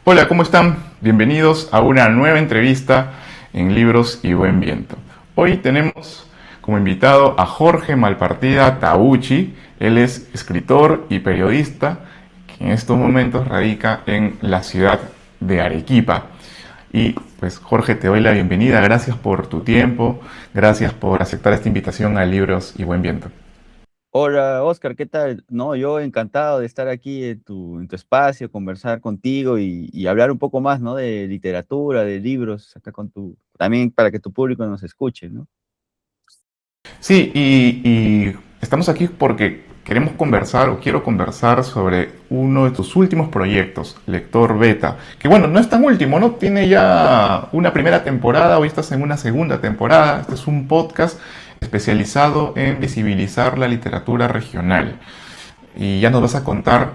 Hola, ¿cómo están? Bienvenidos a una nueva entrevista en Libros y Buen Viento. Hoy tenemos como invitado a Jorge Malpartida Tabucchi. Él es escritor y periodista que en estos momentos radica en la ciudad de Arequipa. Y pues Jorge, te doy la bienvenida. Gracias por tu tiempo, gracias por aceptar esta invitación a Libros y Buen Viento. Hola, Oscar, ¿qué tal? No, yo encantado de estar aquí en tu espacio, conversar contigo y hablar un poco más, ¿no? De literatura, de libros, acá también para que tu público nos escuche, ¿no? Sí, y estamos aquí porque queremos conversar o quiero conversar sobre uno de tus últimos proyectos, Lector Beta, que bueno, no es tan último, ¿no? Tiene ya una primera temporada, hoy estás en una segunda temporada. Este es un podcast especializado en visibilizar la literatura regional. Y ya nos vas a contar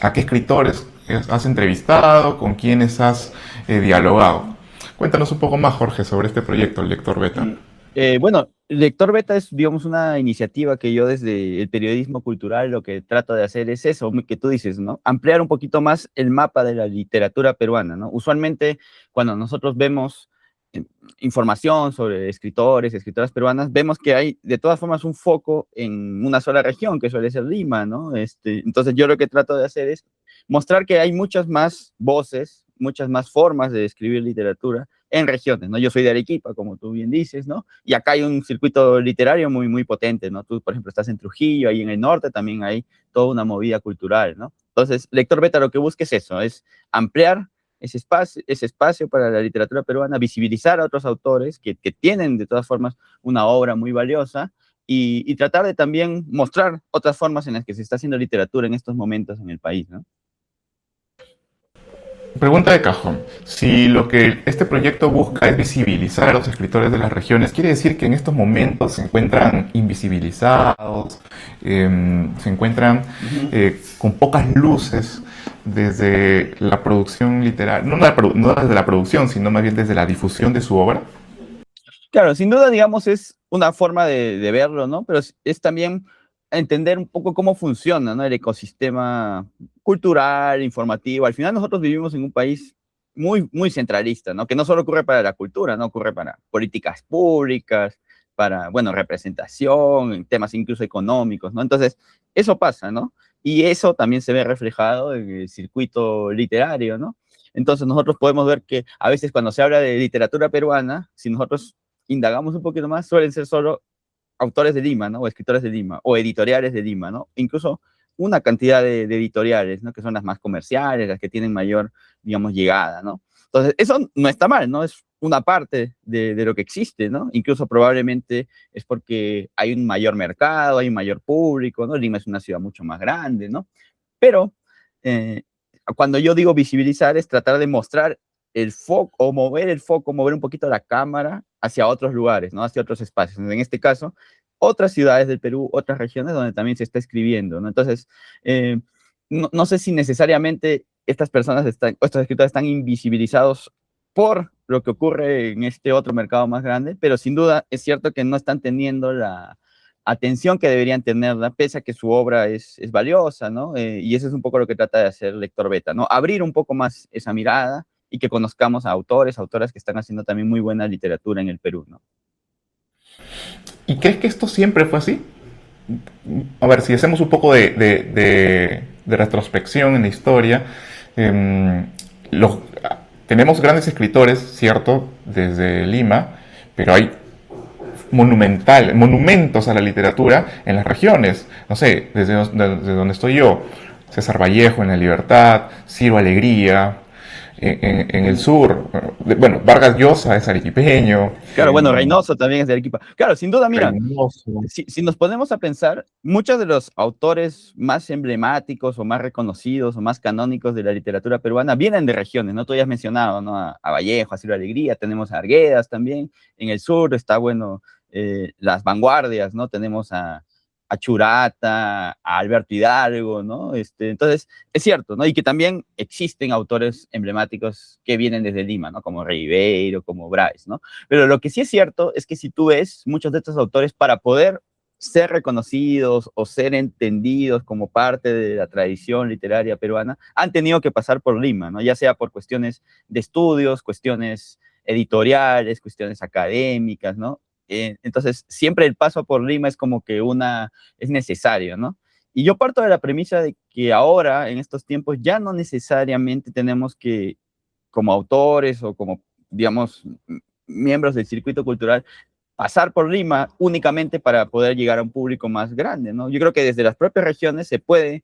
a qué escritores has entrevistado, con quiénes has dialogado. Cuéntanos un poco más, Jorge, sobre este proyecto, el Lector Beta. Sí. Bueno, Lector Beta es, digamos, una iniciativa que yo desde el periodismo cultural lo que trato de hacer es eso, que tú dices, ¿no? Ampliar un poquito más el mapa de la literatura peruana, ¿no? Usualmente cuando nosotros vemos eh, información sobre escritores, escritoras peruanas, vemos que hay de todas formas un foco en una sola región, que suele ser Lima, ¿no? Entonces yo lo que trato de hacer es mostrar que hay muchas más voces, muchas más formas de escribir literatura en regiones, ¿no? Yo soy de Arequipa, como tú bien dices, ¿no? Y acá hay un circuito literario muy, muy potente, ¿no? Tú, por ejemplo, estás en Trujillo, ahí en el norte también hay toda una movida cultural, ¿no? Entonces, Lector Beta lo que busca es eso, es ampliar ese espacio para la literatura peruana, visibilizar a otros autores que tienen de todas formas una obra muy valiosa y tratar de también mostrar otras formas en las que se está haciendo literatura en estos momentos en el país, ¿no? Pregunta de cajón. Si lo que este proyecto busca es visibilizar a los escritores de las regiones, ¿quiere decir que en estos momentos se encuentran invisibilizados, se encuentran Ujú. con pocas luces desde la producción literaria? No desde la producción, sino más bien desde la difusión de su obra. Claro, sin duda, digamos, es una forma de verlo, ¿no? Pero es también entender un poco cómo funciona, ¿no? El ecosistema cultural, informativo. Al final nosotros vivimos en un país muy, muy centralista, ¿no? Que no solo ocurre para la cultura, ¿no? Ocurre para políticas públicas, para, bueno, representación, en temas incluso económicos, ¿no? Entonces, eso pasa, ¿no? Y eso también se ve reflejado en el circuito literario, ¿no? Entonces nosotros podemos ver que a veces cuando se habla de literatura peruana, si nosotros indagamos un poquito más, suelen ser solo autores de Lima, ¿no? O escritores de Lima, o editoriales de Lima, ¿no? Incluso una cantidad de editoriales, ¿no? Que son las más comerciales, las que tienen mayor, digamos, llegada, ¿no? Entonces, eso no está mal, ¿no? Es una parte de lo que existe, ¿no? Incluso probablemente es porque hay un mayor mercado, hay un mayor público, ¿no? Lima es una ciudad mucho más grande, ¿no? Pero eh, cuando yo digo visibilizar es tratar de mostrar el foco o mover el foco, mover un poquito la cámara hacia otros lugares, ¿no? Hacia otros espacios. En este caso, otras ciudades del Perú, otras regiones donde también se está escribiendo, ¿no? Entonces, eh, no sé si necesariamente estas personas están, o estos escritores están invisibilizados por lo que ocurre en este otro mercado más grande, pero sin duda es cierto que no están teniendo la atención que deberían tenerla, pese a que su obra es valiosa, ¿no? Y eso es un poco lo que trata de hacer Lector Beta, ¿no? Abrir un poco más esa mirada y que conozcamos a autores, autoras que están haciendo también muy buena literatura en el Perú, ¿no? ¿Y crees que esto siempre fue así? A ver, si hacemos un poco de retrospección en la historia, eh, los, tenemos grandes escritores, cierto, desde Lima, pero hay monumentos a la literatura en las regiones. No sé, desde donde estoy yo, César Vallejo en La Libertad, Ciro Alegría en el sur. Bueno, Vargas Llosa es arequipeño, Claro, bueno, Reynoso también es de Arequipa. Claro, sin duda, mira, Reynoso. si nos ponemos a pensar, muchos de los autores más emblemáticos o más reconocidos o más canónicos de la literatura peruana vienen de regiones, ¿no? Tú ya has mencionado, ¿no? A Vallejo, a Ciro Alegría, tenemos a Arguedas también, en el sur está, bueno, las vanguardias, ¿no? Tenemos a Churata, a Alberto Hidalgo, ¿no? Entonces, es cierto, ¿no? Y que también existen autores emblemáticos que vienen desde Lima, ¿no? Como Ribeiro, como Bryce, ¿no? Pero lo que sí es cierto es que si tú ves muchos de estos autores, para poder ser reconocidos o ser entendidos como parte de la tradición literaria peruana, han tenido que pasar por Lima, ¿no? Ya sea por cuestiones de estudios, cuestiones editoriales, cuestiones académicas, ¿no? Entonces, siempre el paso por Lima es como que es necesario, ¿no? Y yo parto de la premisa de que ahora, en estos tiempos, ya no necesariamente tenemos que, como autores o como, digamos, miembros del circuito cultural, pasar por Lima únicamente para poder llegar a un público más grande, ¿no? Yo creo que desde las propias regiones se puede,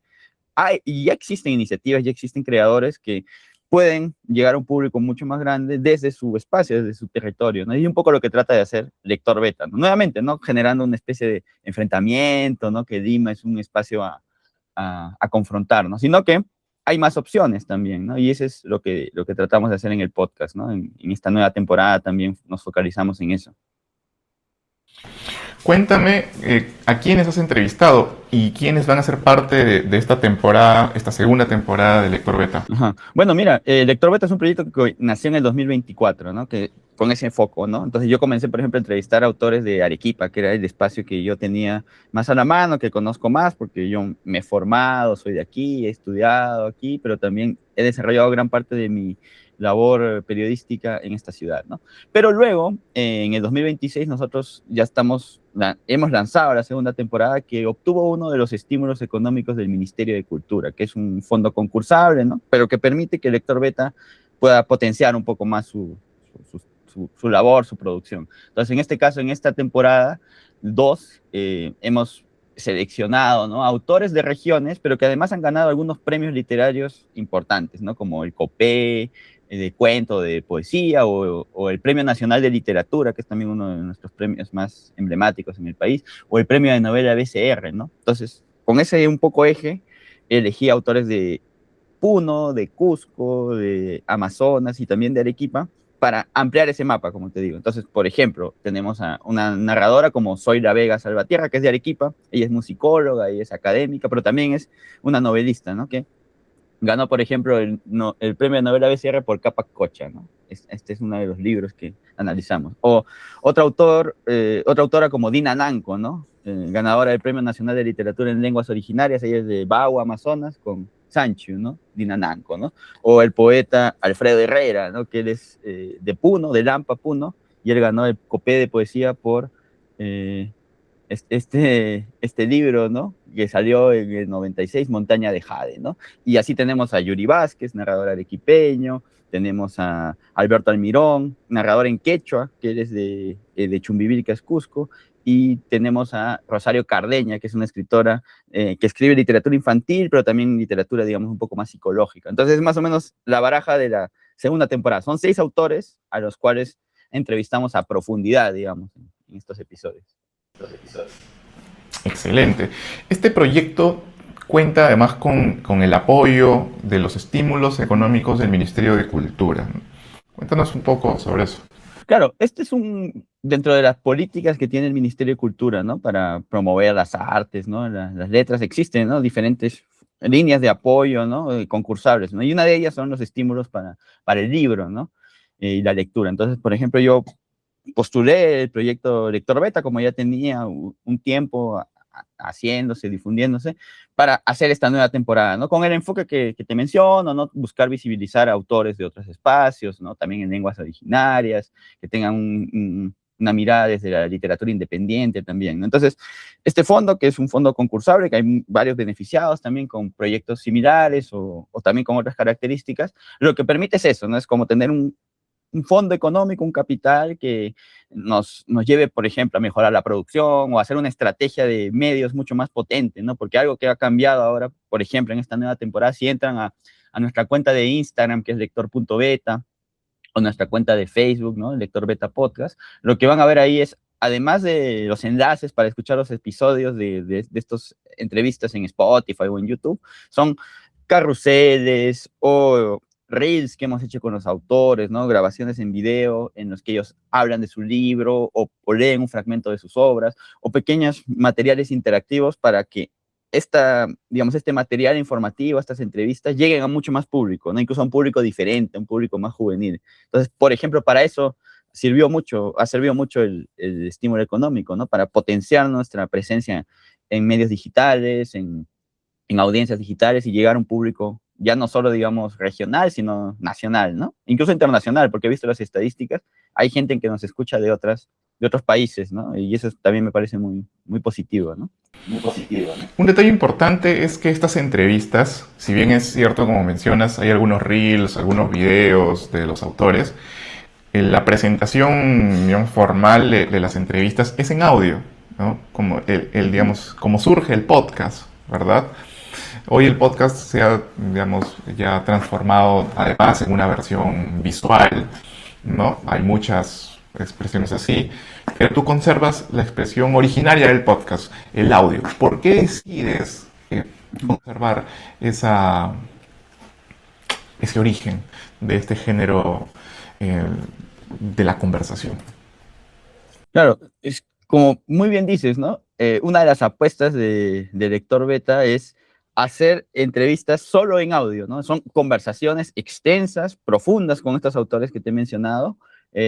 y ya existen iniciativas, ya existen creadores que pueden llegar a un público mucho más grande desde su espacio, desde su territorio, ¿no? Y un poco lo que trata de hacer Lector Beta, ¿no? Nuevamente, ¿no? Generando una especie de enfrentamiento, ¿no? Que Lima es un espacio a confrontar, ¿no? Sino que hay más opciones también, ¿no? Y eso es lo que tratamos de hacer en el podcast, ¿no? En esta nueva temporada también nos focalizamos en eso. Cuéntame a quiénes has entrevistado y quiénes van a ser parte de esta temporada, esta segunda temporada de Lector Beta. Ajá. Bueno, mira, Lector Beta es un proyecto que nació en el 2024, ¿no? Que, con ese foco, ¿no? Entonces yo comencé, por ejemplo, a entrevistar autores de Arequipa, que era el espacio que yo tenía más a la mano, que conozco más, porque yo me he formado, soy de aquí, he estudiado aquí, pero también he desarrollado gran parte de mi labor periodística en esta ciudad, ¿no? Pero luego, en el 2026, nosotros ya hemos lanzado la segunda temporada que obtuvo uno de los estímulos económicos del Ministerio de Cultura, que es un fondo concursable, ¿no? Pero que permite que el Lector Beta pueda potenciar un poco más su labor, su producción. Entonces, en este caso, en esta temporada 2, hemos seleccionado, ¿no? Autores de regiones, pero que además han ganado algunos premios literarios importantes, ¿no? Como el COPE, de cuento, de poesía, o el Premio Nacional de Literatura, que es también uno de nuestros premios más emblemáticos en el país, o el Premio de Novela BCR, ¿no? Entonces, con ese un poco eje, elegí autores de Puno, de Cusco, de Amazonas y también de Arequipa, para ampliar ese mapa, como te digo. Entonces, por ejemplo, tenemos a una narradora como Zoila Vega Salvatierra, que es de Arequipa. Ella es musicóloga, ella es académica, pero también es una novelista, ¿no? Que ganó, por ejemplo, el premio de novela BCR por Capac Cocha, ¿no? Este es uno de los libros que analizamos. O otra autora como Dina Nanco, ¿no? Ganadora del Premio Nacional de Literatura en Lenguas Originarias, ella es de Bagua, Amazonas, con Sanchu, ¿no? Dina Nanco, ¿no? O el poeta Alfredo Herrera, ¿no? Que él es de Puno, de Lampa, Puno, y él ganó el Copé de Poesía por este libro, ¿no? Que salió en el 96, Montaña de Jade, ¿no? Y así tenemos a Yuri Vázquez, narrador arequipeño, tenemos a Alberto Almirón, narrador en quechua, que él es de Chumbivilcas, Cusco, y tenemos a Rosario Cardeña, que es una escritora que escribe literatura infantil, pero también literatura, digamos, un poco más psicológica. Entonces, es más o menos la baraja de la segunda temporada. Son 6 autores a los cuales entrevistamos a profundidad, digamos, en estos episodios. Excelente. Este proyecto cuenta además con el apoyo de los estímulos económicos del Ministerio de Cultura. Cuéntanos un poco sobre eso. Claro, este es dentro de las políticas que tiene el Ministerio de Cultura, ¿no? Para promover las artes, ¿no? Las letras, existen, ¿no? Diferentes líneas de apoyo, ¿no? Concursables, ¿no? Y una de ellas son los estímulos para el libro, ¿no? Y la lectura. Entonces, por ejemplo, yo postulé el proyecto Lector Beta, como ya tenía un tiempo haciéndose, difundiéndose, para hacer esta nueva temporada, ¿no? Con el enfoque que te menciono, ¿no? Buscar visibilizar autores de otros espacios, ¿no? También en lenguas originarias, que tengan una mirada desde la literatura independiente también, ¿no? Entonces, este fondo, que es un fondo concursable, que hay varios beneficiados también con proyectos similares o también con otras características, lo que permite es eso, ¿no? Es como tener un fondo económico, un capital que nos lleve, por ejemplo, a mejorar la producción o a hacer una estrategia de medios mucho más potente, ¿no? Porque algo que ha cambiado ahora, por ejemplo, en esta nueva temporada, si entran a nuestra cuenta de Instagram, que es lector.beta, o nuestra cuenta de Facebook, ¿no? Lector Beta Podcast, lo que van a ver ahí es, además de los enlaces para escuchar los episodios de estas entrevistas en Spotify o en YouTube, son carruseles o reels que hemos hecho con los autores, ¿no? Grabaciones en video en los que ellos hablan de su libro o leen un fragmento de sus obras, o pequeños materiales interactivos para que digamos, este material informativo, estas entrevistas, lleguen a mucho más público, ¿no? Incluso a un público diferente, a un público más juvenil. Entonces, por ejemplo, para eso ha servido mucho el estímulo económico, ¿no? Para potenciar nuestra presencia en medios digitales, en audiencias digitales y llegar a un público ya no solo, digamos, regional, sino nacional, ¿no? Incluso internacional, porque he visto las estadísticas, hay gente que nos escucha de otros países, ¿no? Y eso también me parece muy, muy positivo, ¿no? Muy positivo, ¿no? Un detalle importante es que estas entrevistas, si bien es cierto, como mencionas, hay algunos reels, algunos videos de los autores, la presentación, digamos, formal de las entrevistas es en audio, ¿no? Como, digamos, como surge el podcast, ¿verdad? Hoy el podcast se ha, digamos, ya transformado además en una versión visual, ¿no? Hay muchas expresiones así, pero tú conservas la expresión originaria del podcast, el audio. ¿Por qué decides conservar ese origen de este género eh, de la conversación? Claro, es como muy bien dices, ¿no? Una de las apuestas de Lector Beta es hacer entrevistas solo en audio, ¿no? Son conversaciones extensas, profundas con estos autores que te he mencionado,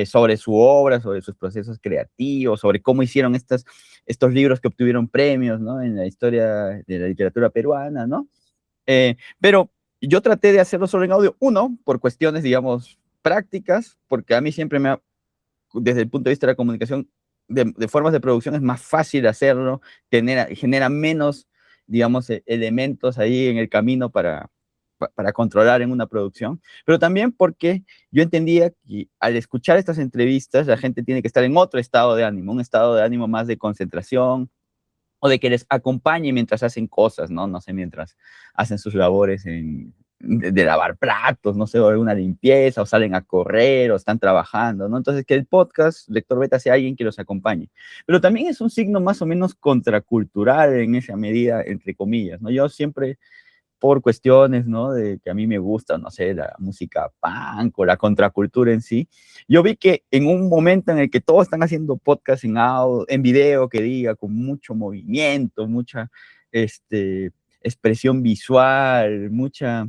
sobre su obra, sobre sus procesos creativos, sobre cómo hicieron estos libros que obtuvieron premios, ¿no? En la historia de la literatura peruana, ¿no? Pero yo traté de hacerlo solo en audio, uno, por cuestiones, digamos, prácticas, porque a mí siempre desde el punto de vista de la comunicación, de formas de producción es más fácil hacerlo, genera menos, digamos, elementos ahí en el camino para controlar en una producción, pero también porque yo entendía que al escuchar estas entrevistas la gente tiene que estar en otro estado de ánimo, un estado de ánimo más de concentración, o de que les acompañe mientras hacen cosas, ¿no? No sé, mientras hacen sus labores de lavar platos, no sé, o alguna limpieza, o salen a correr, o están trabajando, ¿no? Entonces, que el podcast, Lector Beta, sea alguien que los acompañe. Pero también es un signo más o menos contracultural en esa medida, entre comillas, ¿no? Yo siempre por cuestiones, ¿no? De que a mí me gusta, no sé, la música punk o la contracultura en sí. Yo vi que en un momento en el que todos están haciendo podcast en audio, en video, que diga, con mucho movimiento, mucha expresión visual, mucha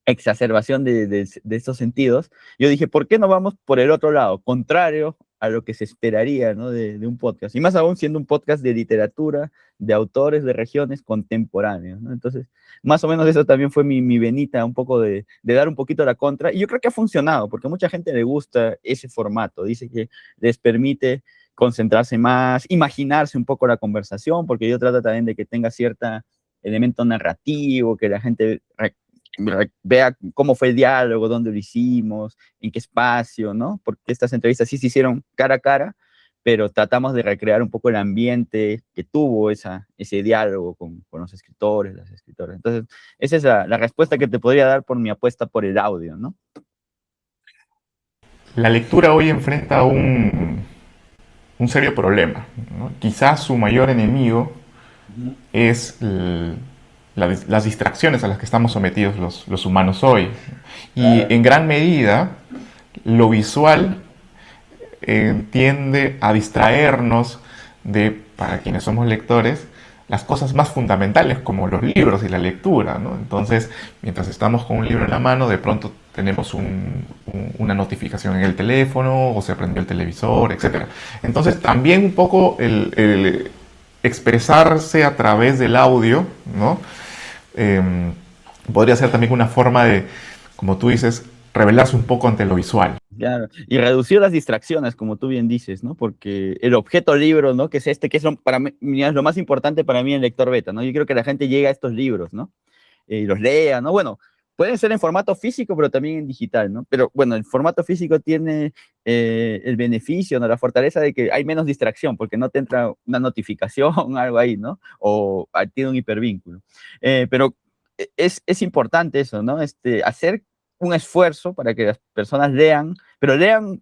exacerbación de estos sentidos, yo dije, ¿por qué no vamos por el otro lado? Contrario a lo que se esperaría, ¿no? de un podcast. Y más aún siendo un podcast de literatura, de autores de regiones contemporáneos, ¿no? Entonces, más o menos eso también fue mi venita, un poco de dar un poquito la contra. Y yo creo que ha funcionado, porque a mucha gente le gusta ese formato. Dice que les permite concentrarse más, imaginarse un poco la conversación, porque yo trato también de que tenga cierto elemento narrativo, que la gente vea cómo fue el diálogo, dónde lo hicimos, en qué espacio, ¿no? Porque estas entrevistas sí se hicieron cara a cara, pero tratamos de recrear un poco el ambiente que tuvo ese diálogo con los escritores, las escritoras. Entonces, esa es la respuesta que te podría dar por mi apuesta por el audio, ¿no? La lectura hoy enfrenta un serio problema, ¿no? Quizás su mayor enemigo es las distracciones a las que estamos sometidos los humanos hoy. Y en gran medida, lo visual tiende a distraernos de, para quienes somos lectores, las cosas más fundamentales como los libros y la lectura, ¿no? Entonces, mientras estamos con un libro en la mano, de pronto tenemos una notificación en el teléfono o se prendió el televisor, etc. Entonces, también un poco el expresarse a través del audio, ¿no? Eh, podría ser también una forma de, como tú dices, revelarse un poco ante lo visual. Claro, y reducir las distracciones, como tú bien dices, ¿no? Porque el objeto libro, ¿no? Que es que es para mí, es lo más importante para mí en Lector Beta, ¿no? Yo quiero que la gente llegue a estos libros, ¿no? Y los lea, ¿no? Bueno, pueden ser en formato físico, pero también en digital, ¿no? Pero bueno, el formato físico tiene el beneficio, ¿no? La fortaleza de que hay menos distracción, porque no te entra una notificación, algo ahí, ¿no? O tiene un hipervínculo. Pero es importante eso, ¿no? Hacer un esfuerzo para que las personas lean, pero lean,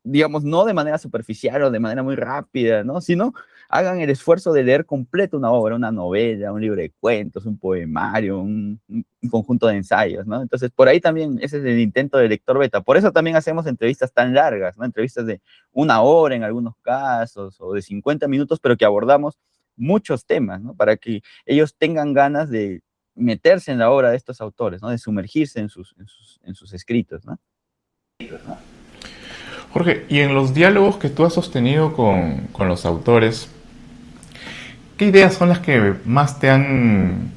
digamos, no de manera superficial o de manera muy rápida, ¿no? Sino hagan el esfuerzo de leer completo una obra, una novela, un libro de cuentos, un poemario, un conjunto de ensayos, ¿no? Entonces, por ahí también ese es el intento de Lector Beta. Por eso también hacemos entrevistas tan largas, ¿no? Entrevistas de 1 hora en algunos casos o de 50 minutos, pero que abordamos muchos temas, ¿no? Para que ellos tengan ganas de meterse en la obra de estos autores, ¿no? De sumergirse en sus escritos, ¿no? Jorge, y en los diálogos que tú has sostenido con los autores, ¿qué ideas son las que más te han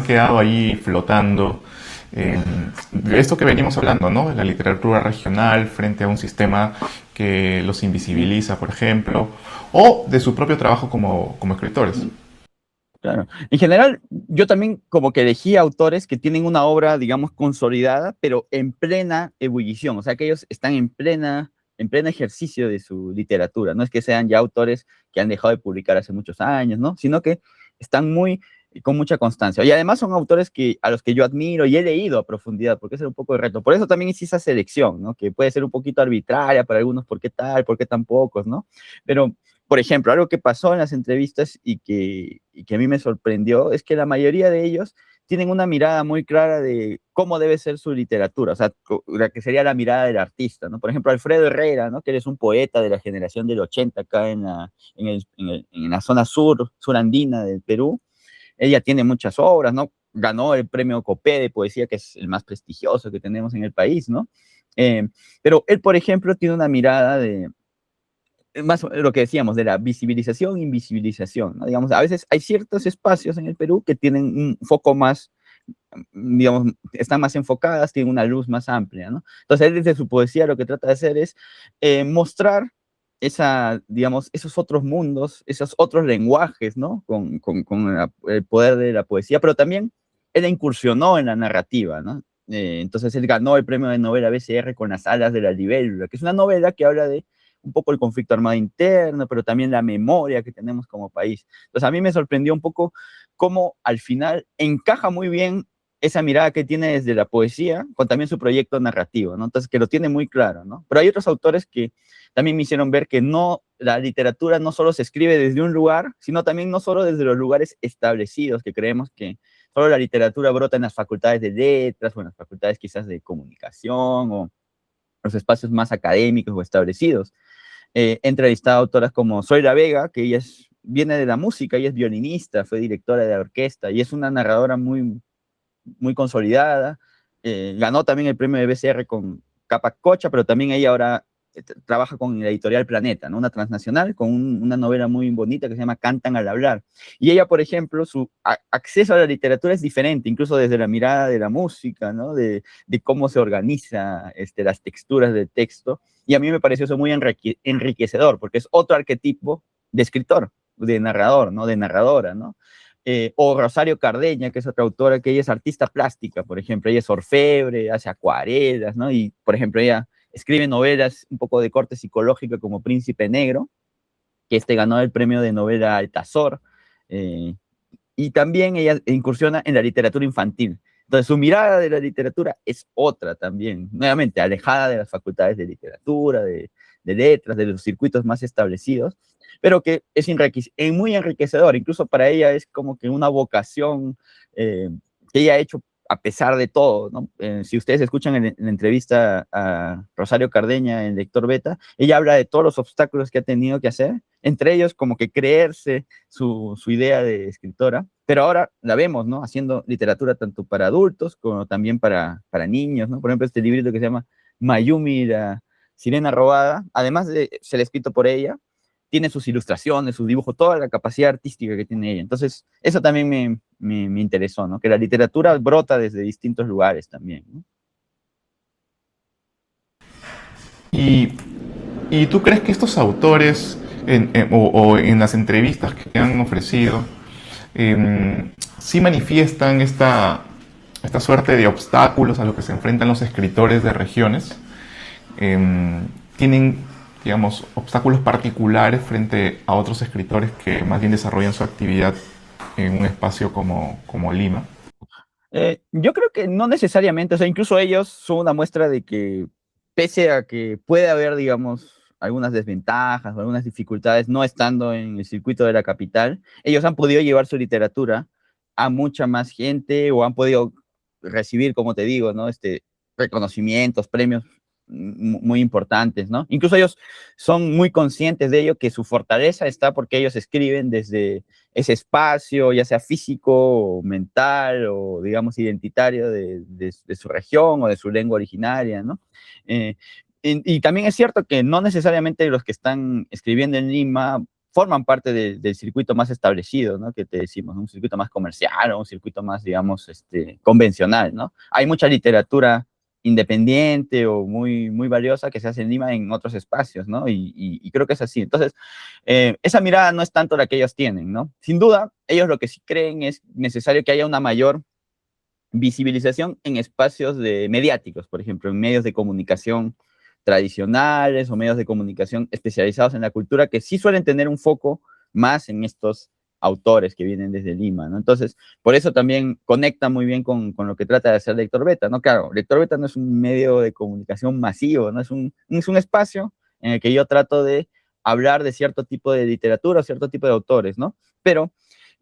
quedado ahí flotando? De esto que venimos hablando, ¿no? De la literatura regional frente a un sistema que los invisibiliza, por ejemplo, o de su propio trabajo como escritores. Claro. En general, yo también como que elegí autores que tienen una obra, digamos, consolidada, pero en plena ebullición, o sea, que ellos están en pleno ejercicio de su literatura. No es que sean ya autores que han dejado de publicar hace muchos años, ¿no? Sino que están con mucha constancia. Y además son autores a los que yo admiro y he leído a profundidad, porque es un poco de reto. Por eso también hice esa selección, ¿no? Que puede ser un poquito arbitraria para algunos, ¿por qué tal? ¿Por qué tan pocos? ¿No? Pero por ejemplo, algo que pasó en las entrevistas y que a mí me sorprendió es que la mayoría de ellos tienen una mirada muy clara de cómo debe ser su literatura, o sea, la que sería la mirada del artista, ¿no? Por ejemplo, Alfredo Herrera, ¿no? Que él es un poeta de la generación del 80 acá en la zona surandina del Perú. Ella tiene muchas obras, ¿no? Ganó el premio Copé de poesía, que es el más prestigioso que tenemos en el país, ¿no? Eh, pero él, por ejemplo, tiene una mirada de más lo que decíamos de la visibilización e invisibilización, ¿no? Digamos, a veces hay ciertos espacios en el Perú que tienen un foco más, digamos, están más enfocadas, tienen una luz más amplia, ¿no? Entonces, él desde su poesía lo que trata de hacer es mostrar digamos, esos otros mundos, esos otros lenguajes, ¿no? Con el poder de la poesía, pero también él incursionó en la narrativa, ¿no? Entonces él ganó el premio de novela BCR con Las alas de la libélula, que es una novela que habla de un poco el conflicto armado interno, pero también la memoria que tenemos como país. Entonces a mí me sorprendió un poco cómo al final encaja muy bien esa mirada que tiene desde la poesía con también su proyecto narrativo, ¿no? Entonces que lo tiene muy claro, ¿no? Pero hay otros autores que también me hicieron ver que no, la literatura no solo se escribe desde un lugar, sino también no solo desde los lugares establecidos, que creemos que solo la literatura brota en las facultades de letras o en las facultades quizás de comunicación o los espacios más académicos o establecidos. He entrevistado a autoras como Zoila Vega, que viene de la música, ella es violinista, fue directora de la orquesta y es una narradora muy consolidada. Ganó también el premio de BCR con Capacocha, pero también ella ahora trabaja con la editorial Planeta, ¿no? Una transnacional con una novela muy bonita que se llama Cantan al hablar. Y ella, por ejemplo, su acceso a la literatura es diferente, incluso desde la mirada de la música, ¿no? De cómo se organiza las texturas del texto. Y a mí me pareció eso muy enriquecedor, porque es otro arquetipo de escritor, de narrador, ¿no? De narradora, ¿no? O Rosario Cardeña, que es otra autora, que ella es artista plástica, por ejemplo, ella es orfebre, hace acuarelas, ¿no? Y, por ejemplo, ella escribe novelas un poco de corte psicológico como Príncipe Negro, que ganó el premio de novela Altazor, y también ella incursiona en la literatura infantil. Entonces, su mirada de la literatura es otra también, nuevamente alejada de las facultades de literatura, de letras, de los circuitos más establecidos, pero que es muy enriquecedor. Incluso para ella es como que una vocación que ella ha hecho a pesar de todo, ¿no? Si ustedes escuchan en la entrevista a Rosario Cardeña en Lector Beta, ella habla de todos los obstáculos que ha tenido que hacer, entre ellos como que creerse su idea de escritora, pero ahora la vemos, ¿no? Haciendo literatura tanto para adultos como también para niños, ¿no? Por ejemplo, este librito que se llama Mayumi, la sirena robada, además de ser escrito por ella, tiene sus ilustraciones, sus dibujos, toda la capacidad artística que tiene ella. Entonces, eso también me interesó, ¿no? Que la literatura brota desde distintos lugares también, ¿no? ¿Y, y tú crees que estos autores o en las entrevistas que han ofrecido sí manifiestan esta suerte de obstáculos a los que se enfrentan los escritores de regiones? ¿Tienen, digamos, obstáculos particulares frente a otros escritores que más bien desarrollan su actividad en un espacio como Lima? Yo creo que no necesariamente, o sea, incluso ellos son una muestra de que pese a que puede haber, digamos, algunas desventajas o algunas dificultades no estando en el circuito de la capital, ellos han podido llevar su literatura a mucha más gente o han podido recibir, como te digo, ¿no? Reconocimientos, premios muy importantes, ¿no? Incluso ellos son muy conscientes de ello, que su fortaleza está porque ellos escriben desde ese espacio, ya sea físico o mental o, digamos, identitario de su región o de su lengua originaria, ¿no? Eh, Y también es cierto que no necesariamente los que están escribiendo en Lima forman parte del circuito más establecido, ¿no? Que te decimos, ¿no? Un circuito más comercial o un circuito más, digamos, convencional, ¿no? Hay mucha literatura independiente o muy valiosa que se hace en Lima en otros espacios, ¿no? Y creo que es así. Entonces, esa mirada no es tanto la que ellos tienen, ¿no? Sin duda, ellos lo que sí creen es necesario que haya una mayor visibilización en espacios mediáticos, por ejemplo, en medios de comunicación tradicionales o medios de comunicación especializados en la cultura, que sí suelen tener un foco más en estos autores que vienen desde Lima, ¿no? Entonces, por eso también conecta muy bien con lo que trata de hacer Lector Beta, ¿no? Claro, Lector Beta no es un medio de comunicación masivo, ¿no? Es un espacio en el que yo trato de hablar de cierto tipo de literatura, cierto tipo de autores, ¿no? Pero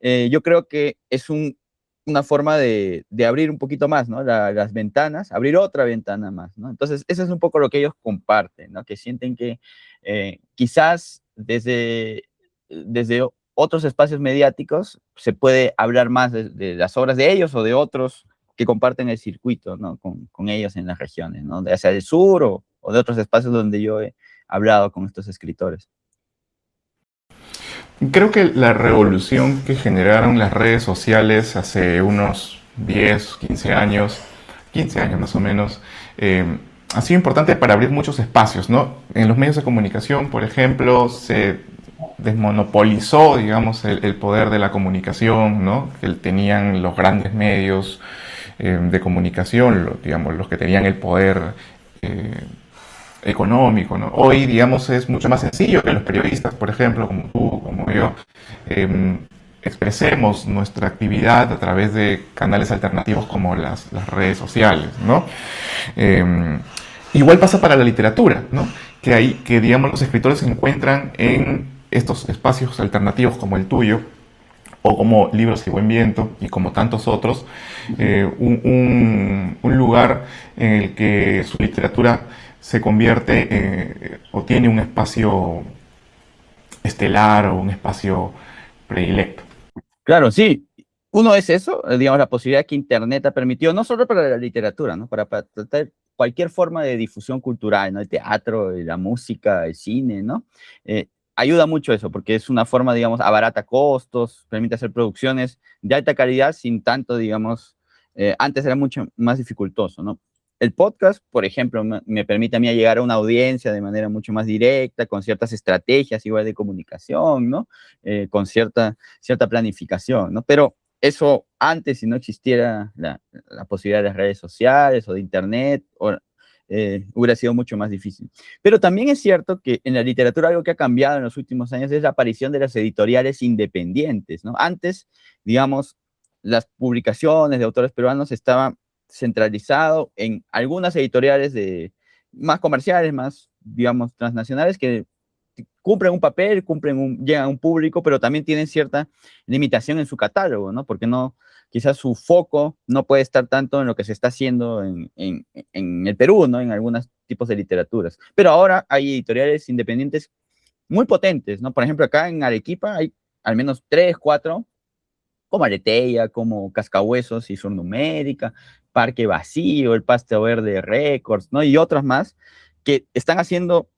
yo creo que es una forma de abrir un poquito más, ¿no? Las ventanas, abrir otra ventana más, ¿no? Entonces, eso es un poco lo que ellos comparten, ¿no? Que sienten que quizás desde otros espacios mediáticos se puede hablar más de las obras de ellos o de otros que comparten el circuito, ¿no? Con ellos en las regiones, ¿no? Ya sea del sur o de otros espacios donde yo he hablado con estos escritores. Creo que la revolución que generaron las redes sociales hace unos 10, 15 años, 15 años más o menos, ha sido importante para abrir muchos espacios, ¿no? En los medios de comunicación, por ejemplo, se desmonopolizó, digamos, el poder de la comunicación, ¿no? Que tenían los grandes medios de comunicación, digamos, los que tenían el poder económico, ¿no? Hoy, digamos, es mucho más sencillo que los periodistas, por ejemplo, como tú, como yo, expresemos nuestra actividad a través de canales alternativos como las redes sociales, ¿no? Igual pasa para la literatura, ¿no? Que, digamos, los escritores se encuentran en estos espacios alternativos como el tuyo, o como Libros y Buen Viento, y como tantos otros, un lugar en el que su literatura se convierte o tiene un espacio estelar o un espacio predilecto. Claro, sí. Uno es eso, digamos, la posibilidad que Internet ha permitido, no solo para la literatura, ¿no? Para tratar cualquier forma de difusión cultural, ¿no? El teatro, la música, el cine, ¿no? Ayuda mucho eso, porque es una forma, digamos, abarata costos, permite hacer producciones de alta calidad sin tanto, digamos, antes era mucho más dificultoso, ¿no? El podcast, por ejemplo, me permite a mí llegar a una audiencia de manera mucho más directa, con ciertas estrategias igual de comunicación, ¿no? Con cierta planificación, ¿no? Pero eso antes, si no existiera la posibilidad de las redes sociales o de Internet, hubiera sido mucho más difícil. Pero también es cierto que en la literatura algo que ha cambiado en los últimos años es la aparición de las editoriales independientes, ¿no? Antes, digamos, las publicaciones de autores peruanos estaban centralizado en algunas editoriales más comerciales, más, digamos, transnacionales, que cumplen un papel, llegan a un público, pero también tienen cierta limitación en su catálogo, ¿no? Porque quizás su foco no puede estar tanto en lo que se está haciendo en el Perú, ¿no? En algunos tipos de literaturas. Pero ahora hay editoriales independientes muy potentes, ¿no? Por ejemplo, acá en Arequipa hay al menos 3, 4, como Areteya, como Cascahuesos y Surnumérica, Parque Vacío, El Pasto Verde Records, ¿no? Y otras más que están haciendo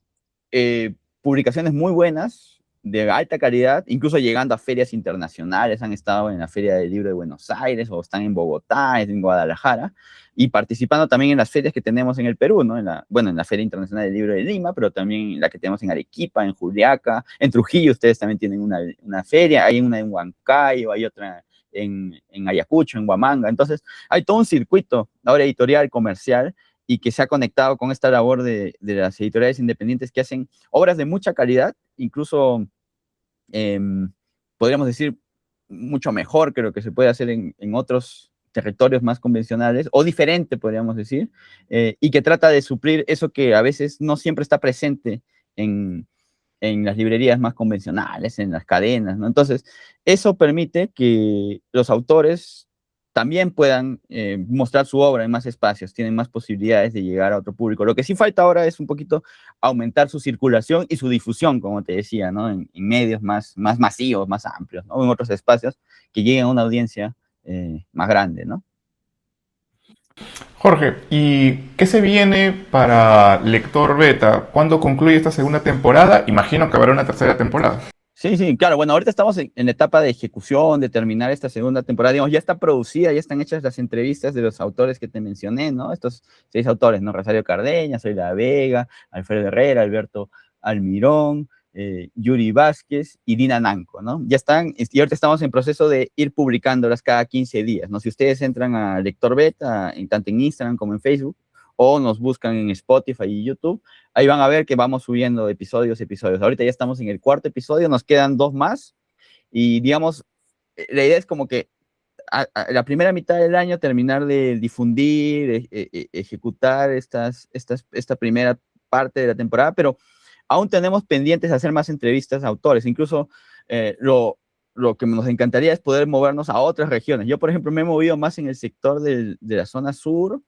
publicaciones muy buenas, de alta calidad, incluso llegando a ferias internacionales, han estado en la Feria del Libro de Buenos Aires, o están en Bogotá, en Guadalajara, y participando también en las ferias que tenemos en el Perú, ¿no? En la Feria Internacional del Libro de Lima, pero también en la que tenemos en Arequipa, en Juliaca, en Trujillo ustedes también tienen una feria, hay una en Huancayo, hay otra en Ayacucho, en Huamanga, entonces hay todo un circuito ahora editorial, comercial, y que se ha conectado con esta labor de las editoriales independientes que hacen obras de mucha calidad, incluso eh, podríamos decir mucho mejor que lo que se puede hacer en otros territorios más convencionales, o diferente, podríamos decir, y que trata de suplir eso que a veces no siempre está presente en las librerías más convencionales, en las cadenas, ¿no? Entonces, eso permite que los autores también puedan mostrar su obra en más espacios, tienen más posibilidades de llegar a otro público. Lo que sí falta ahora es un poquito aumentar su circulación y su difusión, como te decía, ¿no? En medios más masivos, más amplios, ¿no? En otros espacios que lleguen a una audiencia más grande, ¿no? Jorge, ¿y qué se viene para Lector Beta? ¿Cuándo concluye esta segunda temporada? Imagino que habrá una tercera temporada. Sí, sí, claro. Bueno, ahorita estamos en la etapa de ejecución, de terminar esta segunda temporada. Digamos, ya está producida, ya están hechas las entrevistas de los autores que te mencioné, ¿no? Estos 6 autores, ¿no? Rosario Cardeña, Soy La Vega, Alfredo Herrera, Alberto Almirón, Yuri Vázquez y Dina Nanco, ¿no? Ya están, y ahorita estamos en proceso de ir publicándolas cada 15 días, ¿no? Si ustedes entran a Lector Beta, tanto en Instagram como en Facebook, o nos buscan en Spotify y YouTube, ahí van a ver que vamos subiendo episodios. Ahorita ya estamos en el cuarto episodio, nos quedan 2 más y digamos, la idea es como que la primera mitad del año terminar de difundir, ejecutar esta primera parte de la temporada, pero aún tenemos pendientes hacer más entrevistas a autores. Incluso lo que nos encantaría es poder movernos a otras regiones. Yo, por ejemplo, me he movido más en el sector de la zona sur,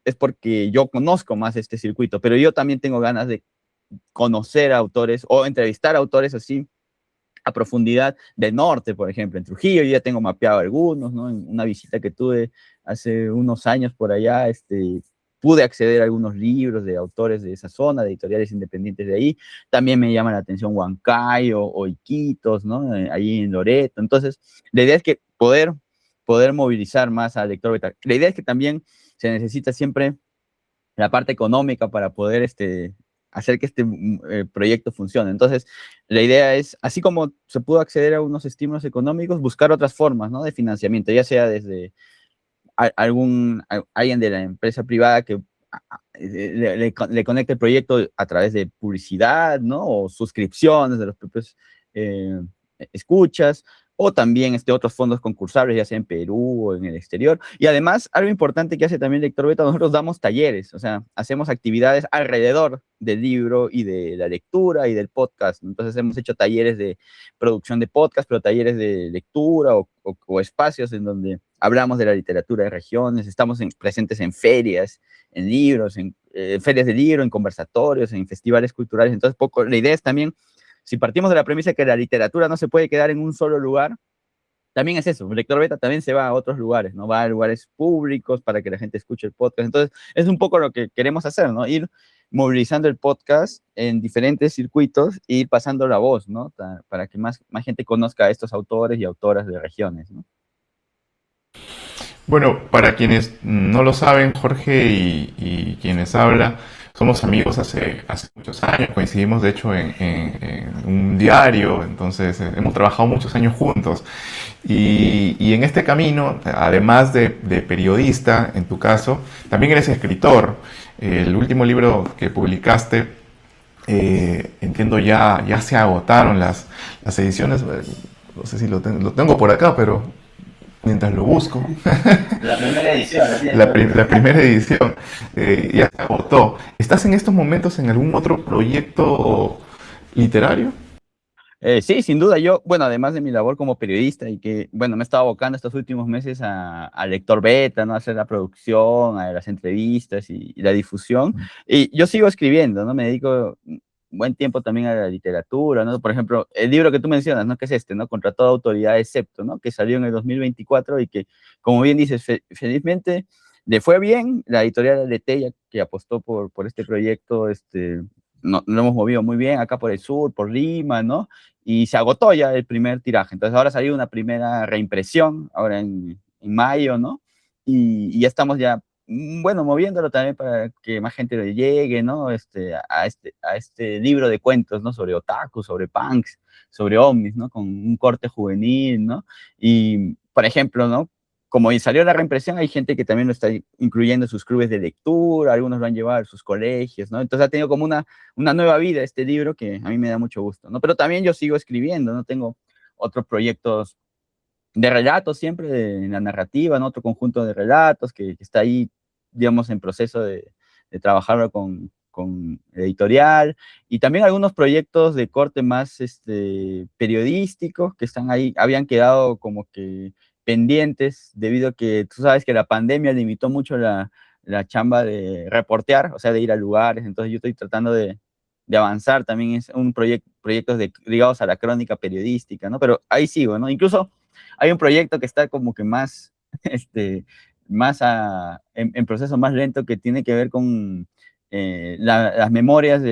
es porque yo conozco más este circuito, pero yo también tengo ganas de conocer autores o entrevistar autores así a profundidad del norte, por ejemplo, en Trujillo, yo ya tengo mapeado algunos, ¿no? En una visita que tuve hace unos años por allá, pude acceder a algunos libros de autores de esa zona, de editoriales independientes de ahí. También me llama la atención Huancayo o Iquitos, ¿no? Ahí en Loreto. Entonces, la idea es que poder movilizar más al lector beta. La idea es que también se necesita siempre la parte económica para poder hacer que este proyecto funcione. Entonces, la idea es, así como se pudo acceder a unos estímulos económicos, buscar otras formas, ¿no? De financiamiento, ya sea desde alguien de la empresa privada que le conecte el proyecto a través de publicidad, ¿no? O suscripciones de los propios eh, escuchas, o también otros fondos concursables, ya sea en Perú o en el exterior. Y además, algo importante que hace también Lector Beta, nosotros damos talleres, o sea, hacemos actividades alrededor del libro y de la lectura y del podcast. Entonces hemos hecho talleres de producción de podcast, pero talleres de lectura o espacios en donde hablamos de la literatura de regiones, estamos presentes en ferias, en libros, en ferias de libro, en conversatorios, en festivales culturales. Entonces, la idea es también, si partimos de la premisa que la literatura no se puede quedar en un solo lugar, también es eso, el lector beta también se va a otros lugares, ¿no? Va a lugares públicos para que la gente escuche el podcast. Entonces, es un poco lo que queremos hacer, ¿no? Ir movilizando el podcast en diferentes circuitos e ir pasando la voz, ¿no? Para que más gente conozca a estos autores y autoras de regiones, ¿no? Bueno, para quienes no lo saben, Jorge y quienes habla, somos amigos hace muchos años, coincidimos de hecho en un diario, entonces hemos trabajado muchos años juntos. Y en este camino, además de periodista, en tu caso, también eres escritor. El último libro que publicaste, entiendo ya se agotaron las ediciones, no sé si lo tengo por acá, pero mientras lo busco. La primera edición. La primera edición ya se agotó. ¿Estás en estos momentos en algún otro proyecto literario? Sí, sin duda. Yo, bueno, además de mi labor como periodista y que, bueno, me he estado abocando estos últimos meses a Lector Beta, ¿no? A hacer la producción, a las entrevistas y la difusión. Y yo sigo escribiendo, ¿no? Me dedico buen tiempo también a la literatura, ¿no? Por ejemplo, el libro que tú mencionas, ¿no? Que es ¿no? Contra toda autoridad excepto, ¿no? Que salió en el 2024 y que, como bien dices, felizmente le fue bien. La editorial Aleteia, que apostó por este proyecto, no, lo hemos movido muy bien acá por el sur, por Lima, ¿no? Y se agotó ya el primer tiraje. Entonces ahora salió una primera reimpresión, ahora en mayo, ¿no? Y ya estamos ya, bueno, moviéndolo también para que más gente le llegue, ¿no? A este libro de cuentos, ¿no? Sobre otaku, sobre punks, sobre ovnis, ¿no? Con un corte juvenil, ¿no? Y, por ejemplo, ¿no? Como salió la reimpresión, hay gente que también lo está incluyendo en sus clubes de lectura, algunos lo han llevado a sus colegios, ¿no? Entonces ha tenido como una nueva vida este libro que a mí me da mucho gusto, ¿no? Pero también yo sigo escribiendo, ¿no? Tengo otros proyectos de relatos siempre en la narrativa, ¿no? Otro conjunto de relatos que está ahí, digamos, en proceso de trabajarlo con editorial, y también algunos proyectos de corte más periodístico que están ahí, habían quedado como que pendientes debido a que tú sabes que la pandemia limitó mucho la chamba de reportear, o sea, de ir a lugares. Entonces yo estoy tratando de avanzar también es un proyectos ligados a la crónica periodística, ¿no? Pero ahí sigo, ¿no? Incluso hay un proyecto que está como que más, este, en proceso más lento que tiene que ver con las memorias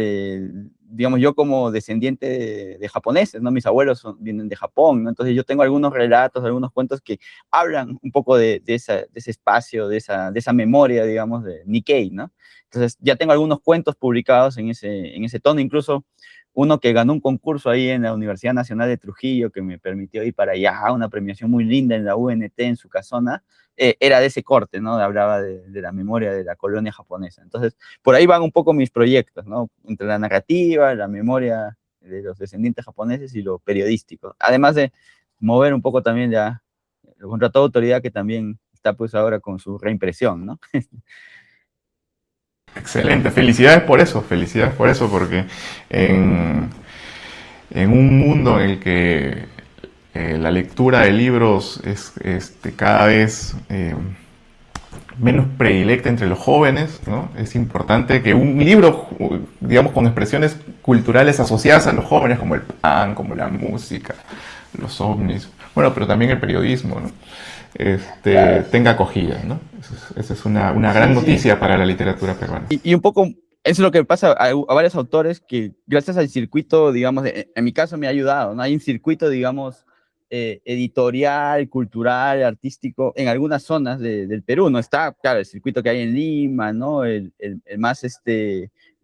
digamos, yo como descendiente de japoneses, ¿no? Mis abuelos vienen de Japón, ¿no? Entonces yo tengo algunos relatos, algunos cuentos que hablan un poco de ese espacio, de esa memoria, digamos, de Nikkei, ¿no? Entonces ya tengo algunos cuentos publicados en ese tono, incluso uno que ganó un concurso ahí en la Universidad Nacional de Trujillo, que me permitió ir para allá, una premiación muy linda en la UNT, en su casona, era de ese corte, ¿no? Hablaba de la memoria de la colonia japonesa. Entonces, por ahí van un poco mis proyectos, ¿no? Entre la narrativa, la memoria de los descendientes japoneses y lo periodístico. Además de mover un poco también ya el contrato de autoridad que también está pues ahora con su reimpresión, ¿no? Excelente, felicidades por eso, porque en, en un mundo en el que la lectura de libros es cada vez menos predilecta entre los jóvenes, ¿no? Es importante que un libro, digamos, con expresiones culturales asociadas a los jóvenes, como el pan, como la música, los ovnis, bueno, pero también el periodismo, ¿no? Tenga acogida, ¿no? Esa es una gran noticia para la literatura peruana. Y un poco, eso es lo que pasa a varios autores que gracias al circuito, digamos, en mi caso me ha ayudado, ¿no? Hay un circuito, digamos, editorial, cultural, artístico, en algunas zonas del Perú, ¿no? Está, claro, el circuito que hay en Lima, ¿no? El más,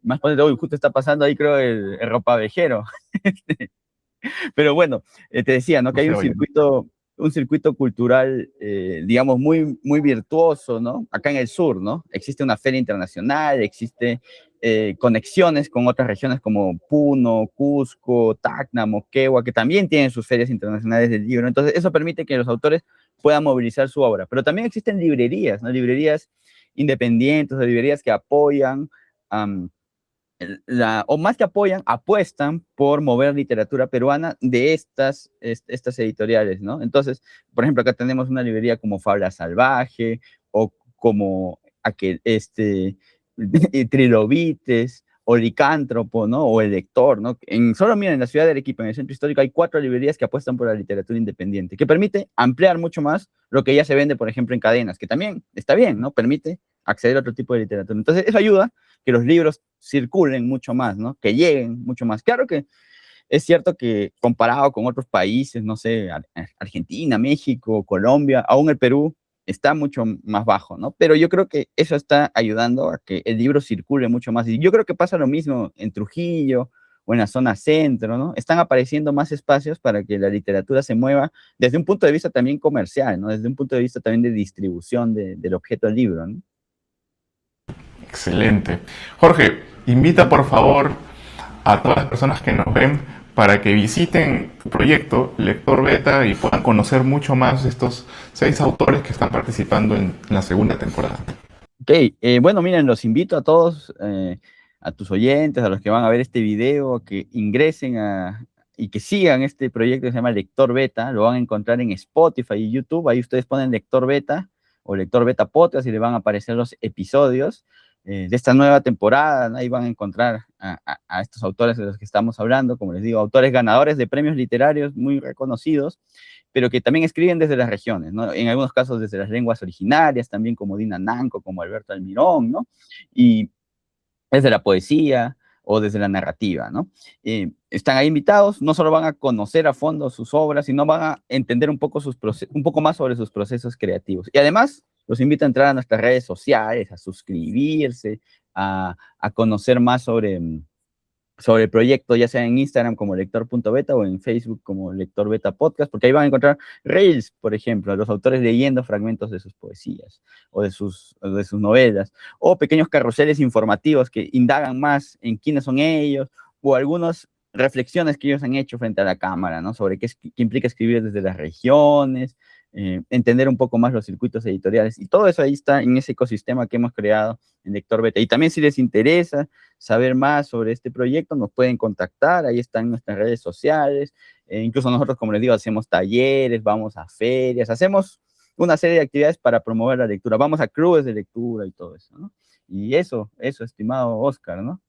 más ponente, hoy justo está pasando ahí, creo, el ropavejero. Pero bueno, te decía, ¿no? Que hay un circuito cultural, digamos, muy, muy virtuoso, ¿no? Acá en el sur, ¿no? Existe una feria internacional, existe conexiones con otras regiones como Puno, Cusco, Tacna, Moquegua, que también tienen sus ferias internacionales del libro. Entonces, eso permite que los autores puedan movilizar su obra. Pero también existen librerías, ¿no? Librerías independientes, o librerías que apoyan o más que apoyan, apuestan por mover literatura peruana de estas editoriales, ¿no? Entonces, por ejemplo, acá tenemos una librería como Fabla Salvaje o como Trilobites o Licántropo, ¿no? O El Lector, ¿no? Solo mira, en la ciudad de Arequipa, en el centro histórico, hay 4 librerías que apuestan por la literatura independiente, que permite ampliar mucho más lo que ya se vende, por ejemplo, en cadenas, que también está bien, ¿no? Permite acceder a otro tipo de literatura. Entonces, eso ayuda que los libros circulen mucho más, ¿no? Que lleguen mucho más. Claro que es cierto que comparado con otros países, no sé, Argentina, México, Colombia, aún el Perú está mucho más bajo, ¿no? Pero yo creo que eso está ayudando a que el libro circule mucho más. Y yo creo que pasa lo mismo en Trujillo o en la zona centro, ¿no? Están apareciendo más espacios para que la literatura se mueva desde un punto de vista también comercial, ¿no? Desde un punto de vista también de distribución del objeto del libro, ¿no? Excelente. Jorge, invita por favor a todas las personas que nos ven para que visiten tu proyecto Lector Beta y puedan conocer mucho más de estos 6 autores que están participando en la segunda temporada. Ok, bueno, miren, los invito a todos, a tus oyentes, a los que van a ver este video, que ingresen y que sigan este proyecto que se llama Lector Beta. Lo van a encontrar en Spotify y YouTube. Ahí ustedes ponen Lector Beta o Lector Beta Podcast y les van a aparecer los episodios de esta nueva temporada, ¿no? Ahí van a encontrar a estos autores de los que estamos hablando, como les digo, autores ganadores de premios literarios muy reconocidos, pero que también escriben desde las regiones, ¿no? En algunos casos desde las lenguas originarias, también como Dina Nanco, como Alberto Almirón, ¿no? Y desde la poesía o desde la narrativa, ¿no? Están ahí invitados, no solo van a conocer a fondo sus obras, sino van a entender un poco más sobre sus procesos creativos. Y además, los invito a entrar a nuestras redes sociales, a suscribirse, a conocer más sobre el proyecto, ya sea en Instagram como lector.beta o en Facebook como Lector Beta Podcast, porque ahí van a encontrar reels, por ejemplo, de los autores leyendo fragmentos de sus poesías o de sus novelas, o pequeños carruseles informativos que indagan más en quiénes son ellos, o algunas reflexiones que ellos han hecho frente a la cámara, ¿no? Sobre qué implica escribir desde las regiones, entender un poco más los circuitos editoriales, y todo eso ahí está en ese ecosistema que hemos creado en Lector Beta. Y también si les interesa saber más sobre este proyecto, nos pueden contactar, ahí están nuestras redes sociales, incluso nosotros, como les digo, hacemos talleres, vamos a ferias, hacemos una serie de actividades para promover la lectura, vamos a clubes de lectura y todo eso, ¿no? Y eso, estimado Oscar, ¿no?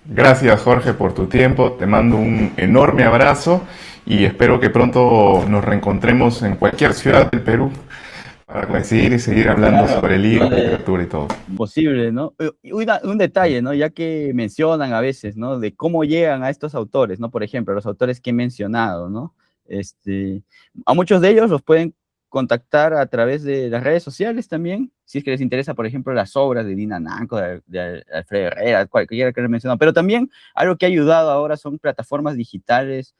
Gracias, Jorge, por tu tiempo. Te mando un enorme abrazo y espero que pronto nos reencontremos en cualquier ciudad del Perú para coincidir y seguir hablando sobre libros, literatura y todo. Posible, ¿no? Y un detalle, ¿no? Ya que mencionan a veces, ¿no? De cómo llegan a estos autores, ¿no? Por ejemplo, los autores que he mencionado, ¿no? A muchos de ellos los pueden contactar a través de las redes sociales también, si es que les interesa, por ejemplo, las obras de Dina Nanco, de Alfredo Herrera, cualquiera que les mencionado. Pero también algo que ha ayudado ahora son plataformas digitales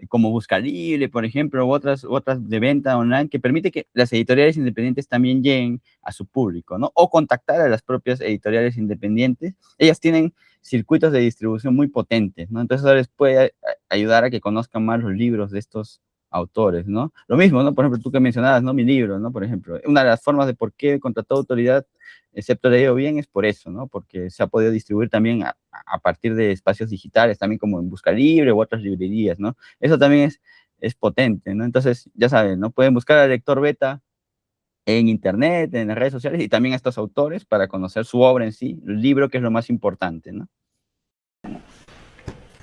como Buscalibre, por ejemplo, u otras de venta online, que permite que las editoriales independientes también lleguen a su público, ¿no? O contactar a las propias editoriales independientes. Ellas tienen circuitos de distribución muy potentes, ¿no? Entonces eso les puede ayudar a que conozcan más los libros de estos autores, ¿no? Lo mismo, ¿no? Por ejemplo, tú que mencionabas, ¿no? Mi libro, ¿no? Por ejemplo, una de las formas de por qué contrató autoridad, excepto leído bien, es por eso, ¿no? Porque se ha podido distribuir también a partir de espacios digitales, también como en Buscalibre u otras librerías, ¿no? Eso también es potente, ¿no? Entonces, ya saben, ¿no? Pueden buscar al lector beta en internet, en las redes sociales y también a estos autores para conocer su obra en sí, el libro, que es lo más importante, ¿no?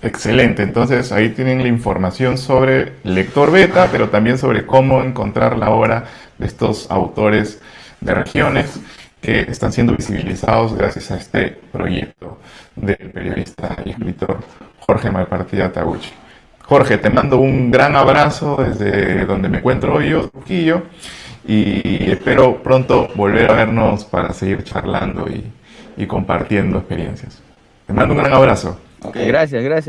Excelente, entonces ahí tienen la información sobre Lector Beta, pero también sobre cómo encontrar la obra de estos autores de regiones que están siendo visibilizados gracias a este proyecto del periodista y escritor Jorge Malpartida Taguchi. Jorge, te mando un gran abrazo desde donde me encuentro hoy yo, Trujillo, y espero pronto volver a vernos para seguir charlando y compartiendo experiencias. Te mando un gran abrazo. Okay. Gracias, gracias.